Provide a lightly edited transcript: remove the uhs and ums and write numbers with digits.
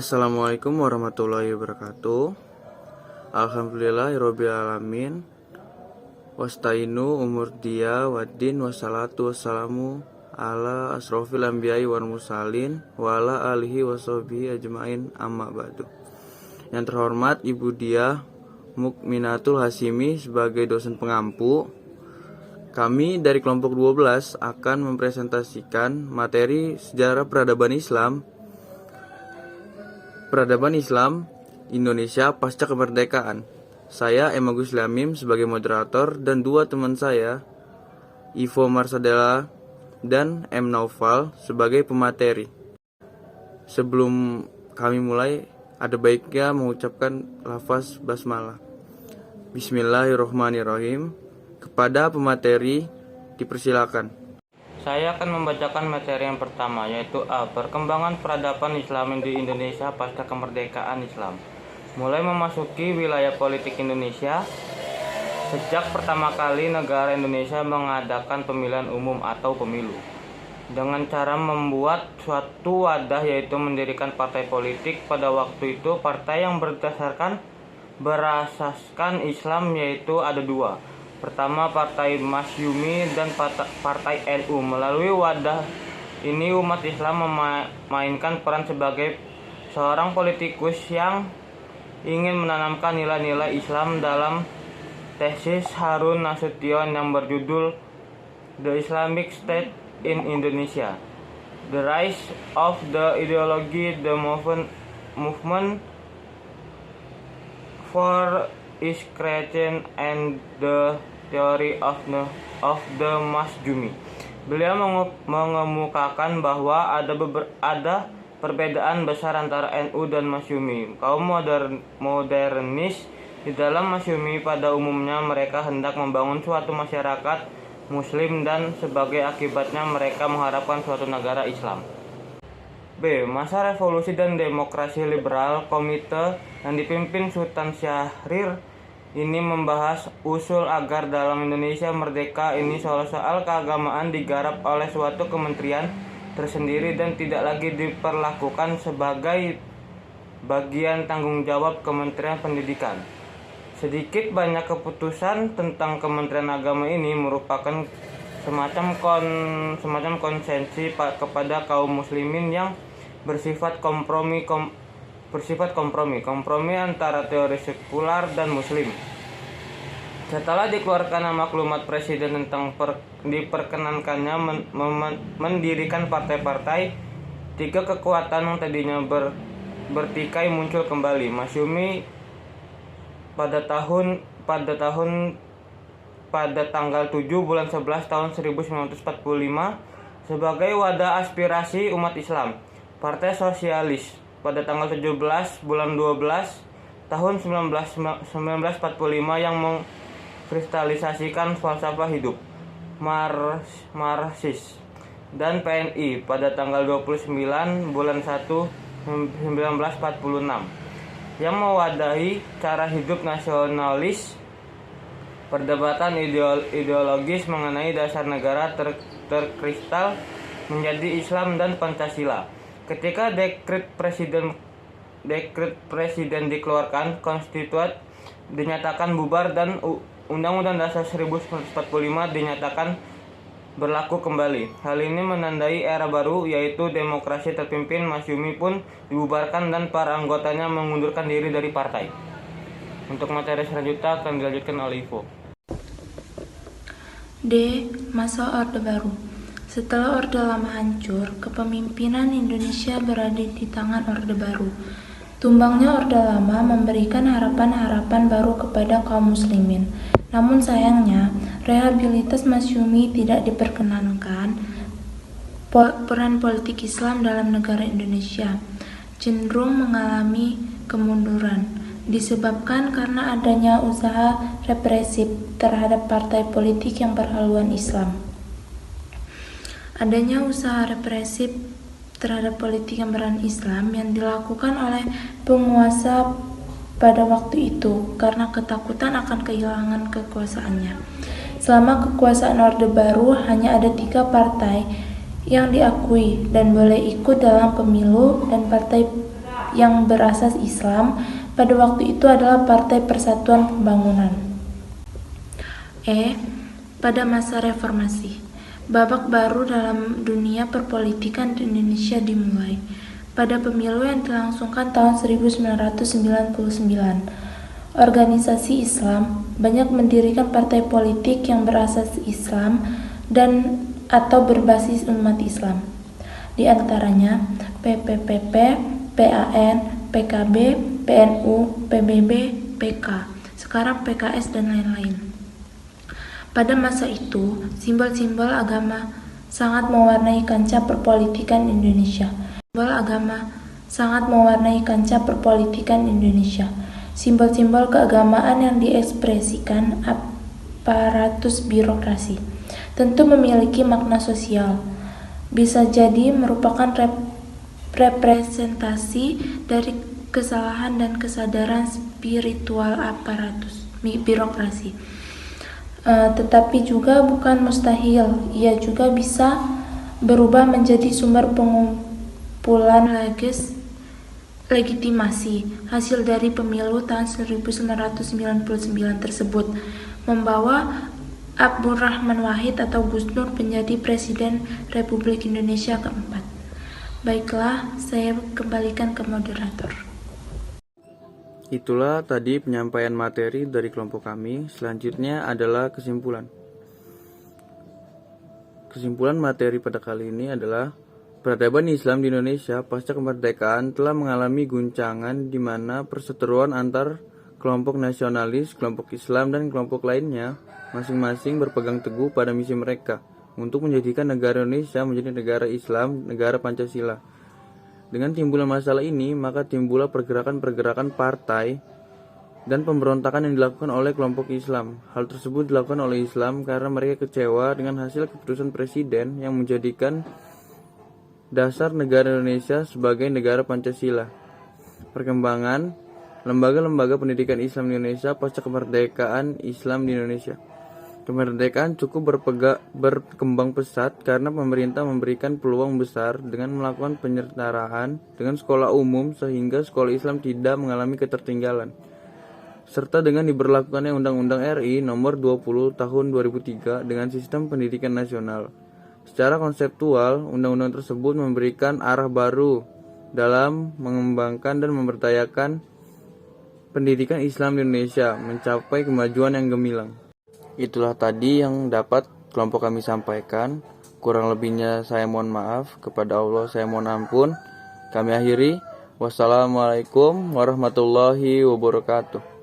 Assalamualaikum warahmatullahi wabarakatuh. Alhamdulillahirabbil alamin. Wastainu umur dia waddin wassalatu wassalamu ala asrofil anbiya'i wal mursalin wa ala alihi washabihi ajmain amma ba'du. Yang terhormat Ibu Diah Mukminatul Hasimi sebagai dosen pengampu, kami dari kelompok 12 akan mempresentasikan materi sejarah peradaban Islam Indonesia pasca kemerdekaan. Saya M. Agus Lamim sebagai moderator dan dua teman saya, Ivo Marsadella dan M. Naufal sebagai pemateri. Sebelum kami mulai, ada baiknya mengucapkan lafaz basmalah. Bismillahirrahmanirrahim. Kepada pemateri dipersilakan. Saya akan membacakan materi yang pertama, yaitu A. Perkembangan peradaban Islam di Indonesia pasca kemerdekaan Islam. Mulai memasuki wilayah politik Indonesia, sejak pertama kali negara Indonesia mengadakan pemilihan umum atau pemilu. Dengan cara membuat suatu wadah, yaitu mendirikan partai politik. Pada waktu itu, partai yang berasaskan Islam yaitu ada dua. Pertama, Partai Masyumi dan Partai NU. Melalui wadah ini, umat Islam memainkan peran sebagai seorang politikus yang ingin menanamkan nilai-nilai Islam dalam tesis Harun Nasution yang berjudul The Islamic State in Indonesia, The Rise of the Ideology, the Movement for its creation and the Theory of the Masyumi. Beliau mengemukakan bahwa ada perbedaan besar antara NU dan Masyumi. Kaum modernis di dalam Masyumi pada umumnya mereka hendak membangun suatu masyarakat Muslim dan sebagai akibatnya mereka mengharapkan suatu negara Islam. B. Masa revolusi dan demokrasi liberal. Komite yang dipimpin Sultan Syahrir ini membahas usul agar dalam Indonesia merdeka ini soal keagamaan digarap oleh suatu kementerian tersendiri dan tidak lagi diperlakukan sebagai bagian tanggung jawab Kementerian Pendidikan. Sedikit banyak keputusan tentang Kementerian Agama ini merupakan semacam konsensi kepada kaum muslimin yang bersifat kompromi antara teori sekular dan muslim. Setelah dikeluarkan maklumat presiden tentang diperkenankannya mendirikan partai-partai, tiga kekuatan yang tadinya bertikai muncul kembali. Masyumi pada tanggal 7 bulan 11 tahun 1945 sebagai wadah aspirasi umat Islam. Partai Sosialis pada tanggal 17 bulan 12 tahun 1945 yang mengkristalisasikan falsafah hidup Marxis, dan PNI pada tanggal 29 bulan 1 1946 yang mewadahi cara hidup nasionalis. Perdebatan ideologis mengenai dasar negara terkristal menjadi Islam dan Pancasila. Ketika dekret presiden dikeluarkan, konstitusi dinyatakan bubar dan Undang-Undang Dasar 1945 dinyatakan berlaku kembali. Hal ini menandai era baru, yaitu demokrasi terpimpin. Masyumi pun dibubarkan dan para anggotanya mengundurkan diri dari partai. Untuk materi selanjutnya akan dilanjutkan oleh Ivo. D. Masa Orde Baru. Setelah Orde Lama hancur, kepemimpinan Indonesia berada di tangan Orde Baru. Tumbangnya Orde Lama memberikan harapan-harapan baru kepada kaum muslimin. Namun sayangnya, rehabilitas Masyumi tidak diperkenankan. Peran politik Islam dalam negara Indonesia cenderung mengalami kemunduran, disebabkan karena adanya usaha represif terhadap partai politik yang berhaluan Islam. Adanya usaha represif terhadap politik yang berhaluan Islam yang dilakukan oleh penguasa pada waktu itu karena ketakutan akan kehilangan kekuasaannya. Selama kekuasaan Orde Baru, hanya ada 3 partai yang diakui dan boleh ikut dalam pemilu, dan partai yang berasas Islam pada waktu itu adalah Partai Persatuan Pembangunan. Pada masa reformasi, babak baru dalam dunia perpolitikan di Indonesia dimulai. Pada pemilu yang dilangsungkan tahun 1999, organisasi Islam banyak mendirikan partai politik yang berasas Islam dan atau berbasis umat Islam. Di antaranya PPPP, PAN, PKB, PNU, PBB, PK, sekarang PKS dan lain-lain. Pada masa itu, simbol-simbol agama sangat mewarnai kancah perpolitikan Indonesia. Simbol-simbol keagamaan yang diekspresikan aparatus birokrasi tentu memiliki makna sosial. Bisa jadi merupakan representasi dari kesalahan dan kesadaran spiritual aparatus birokrasi. Tetapi juga bukan mustahil, ia juga bisa berubah menjadi sumber pengumpulan legitimasi hasil dari pemilu tahun 1999 tersebut, membawa Abdurrahman Wahid atau Gus Dur menjadi Presiden Republik Indonesia keempat. Baiklah, saya kembalikan ke moderator. Itulah tadi penyampaian materi dari kelompok kami. Selanjutnya adalah kesimpulan. Kesimpulan materi pada kali ini adalah peradaban Islam di Indonesia pasca kemerdekaan telah mengalami guncangan di mana perseteruan antar kelompok nasionalis, kelompok Islam, dan kelompok lainnya masing-masing berpegang teguh pada misi mereka untuk menjadikan negara Indonesia menjadi negara Islam, negara Pancasila. Dengan timbulnya masalah ini, maka timbullah pergerakan-pergerakan partai dan pemberontakan yang dilakukan oleh kelompok Islam. Hal tersebut dilakukan oleh Islam karena mereka kecewa dengan hasil keputusan Presiden yang menjadikan dasar negara Indonesia sebagai negara Pancasila. Perkembangan lembaga-lembaga pendidikan Islam di Indonesia pasca kemerdekaan Islam di Indonesia. Kemerdekaan cukup berkembang pesat karena pemerintah memberikan peluang besar dengan melakukan penyertaraan dengan sekolah umum sehingga sekolah Islam tidak mengalami ketertinggalan. Serta dengan diberlakukannya Undang-Undang RI Nomor 20 Tahun 2003 dengan sistem pendidikan nasional. Secara konseptual, undang-undang tersebut memberikan arah baru dalam mengembangkan dan memberdayakan pendidikan Islam di Indonesia mencapai kemajuan yang gemilang. Itulah tadi yang dapat kelompok kami sampaikan. Kurang lebihnya saya mohon maaf. Kepada Allah saya mohon ampun. Kami akhiri. Wassalamualaikum warahmatullahi wabarakatuh.